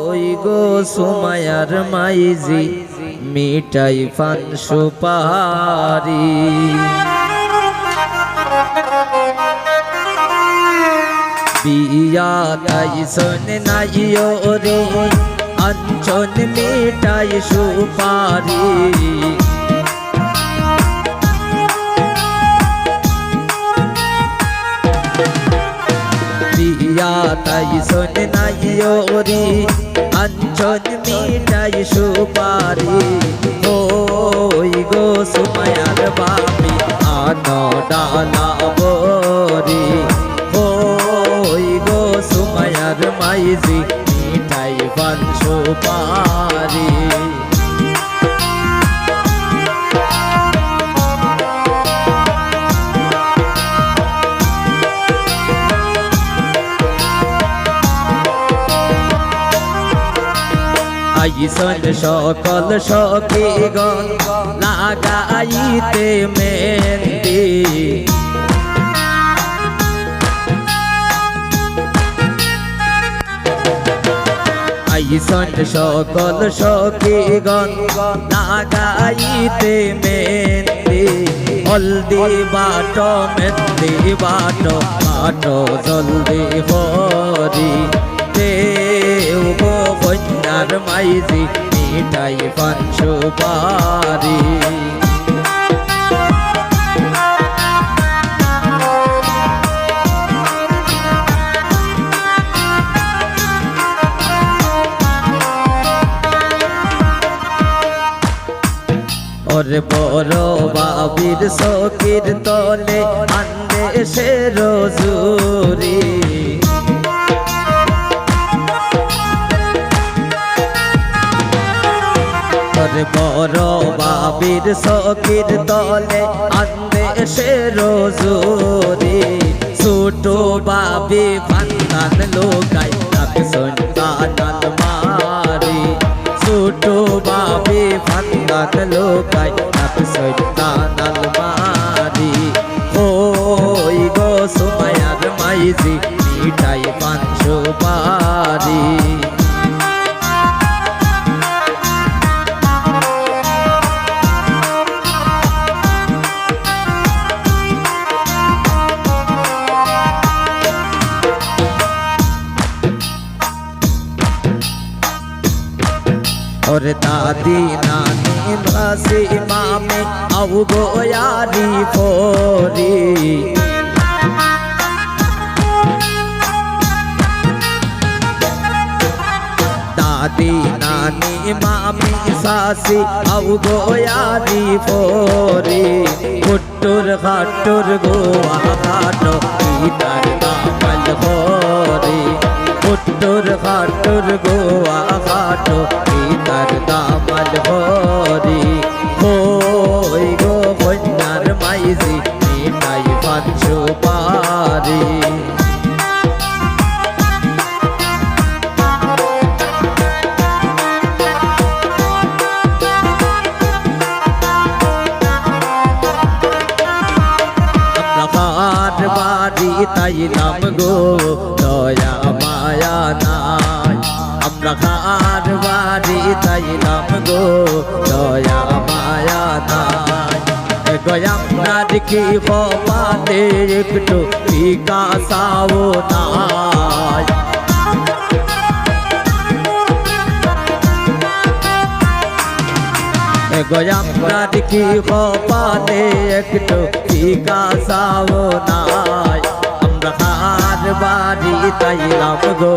ওই গো সুমায়ার মাইজি মিঠাই পান সুপারি বিয়া তাই শোনে নাইও রে আঞ্চন মিঠাই সুপারি বিয়া তাই শোনে নাইও রে আঞ্চন মিঠাই সুপারি ওই গো সুমায়ার বাপি আনো ডালা বরি ওই গো সুমায়ার মাইজি মিঠাই পান সুপারি আইসন সকল সখীগণ লাগাইতে মেহেন্দি আইসন সকল সখীগণ লাগাইতে মেহেন্দি হলদি বাটো মেহেন্দি বাটো বাটো জলদি হরি দেও গো কন্যার মাইজি মিঠাই পান সুপারি ওরে বড় বাবির সখীর তলে আন্দে সে রজুরি ওরে বড় বাবির সখীর তলে আন্দে সে রজুরি ছোট বাবি ফান্তান লোকাই তাকে সন্তান মারি ছোট বাবি ফান্তান লোকাই তাকে সন্তান মারি ওই গো সুমায়ার মাইজি মিঠাই পান সুপারি और दादी नानी मासी मामे आओ गो यारी फोरी दादी नानी मामी सासी आओ गो यारी फोरी कुट्टुर खाटुर गोवा खाटो इधर दामल होरी कुट्टुर खाटुर गोवा खाटो इधर दामल होरी होई गो कन्यार माइजी मिठाई पान सुपारी बारी ताई नाम गो दया माया नाय আমরা খার বাড়ি তাইলাম গো দয়া মায়া নাই আমরা দেখি বাতে একটু বিকাশাও নাই আমরা দেখি বাতে একটু বিকাশাও নাই আমরা খার বাড়ি তাইলাম গো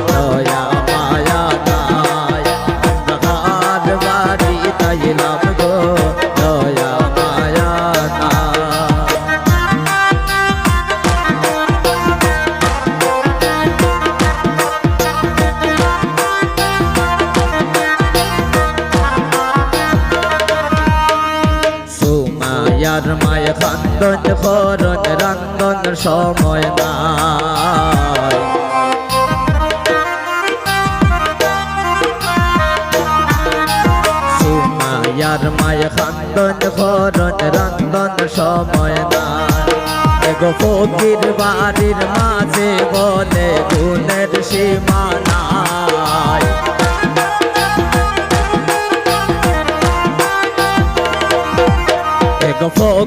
দয়া মায়া নাই আমরা খার বাড়ি তাইলাম গো দয়া মায়া সুমায়ার মায় খান্দন করন রান্দন সময় নাই সুমায়ার মায় খান্দন করন রান্দন সময় নাই গো ফকির বাড়ির মাঝে বলে গুণের সীমা নাই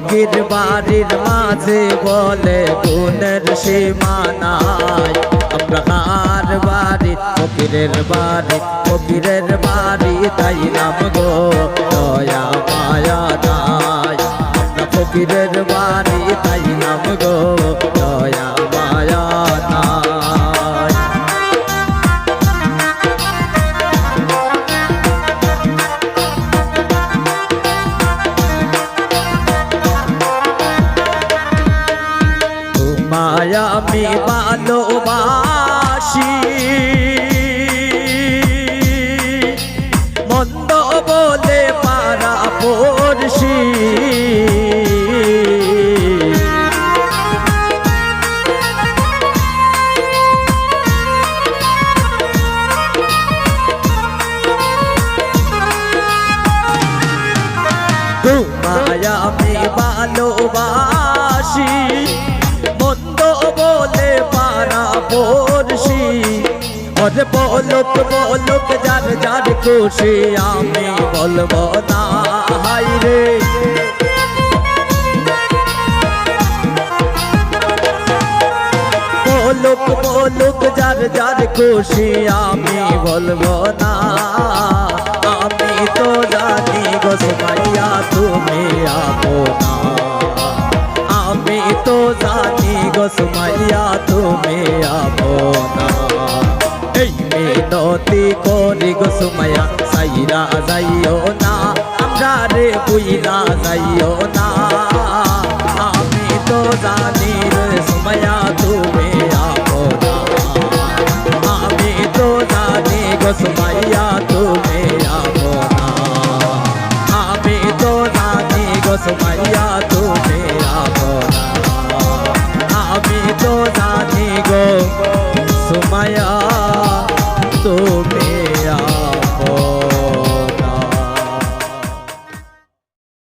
ফকির বাড়ির মাঝে বলে গুণের সীমা নাই আমরা কার বাড়ি ফকিরের বাড়ি তাই নাম গো দয়া মায়া নাই আমরা ফকিরের বাড়ি তাই নাম গো দয়া মায়া নাই তোমায় আমি ভালোবাসি মন্দ বলে পারা পড়শি তোমায় আমি ভালোবাসি মন্দ বলে পারা পড়শি ওরে বলুক বলুক যার যার খুশি আমি বলবো না হাই রে বলুক বলুক যার যার খুশি আমি বলবো না আমি তো জানি গো সুমাইয়া তুমি আপনা আমি তো জানি গো সুমাইয়া তুমি আপনা এই মিনতি করি গো সুমাইয়া সাইরা যাইও না আমরা রে বুইলা যাইও না আমি তো জানি রে সুমাইয়া তুমি আপনা আমি তো জানি গো সুমাইয়া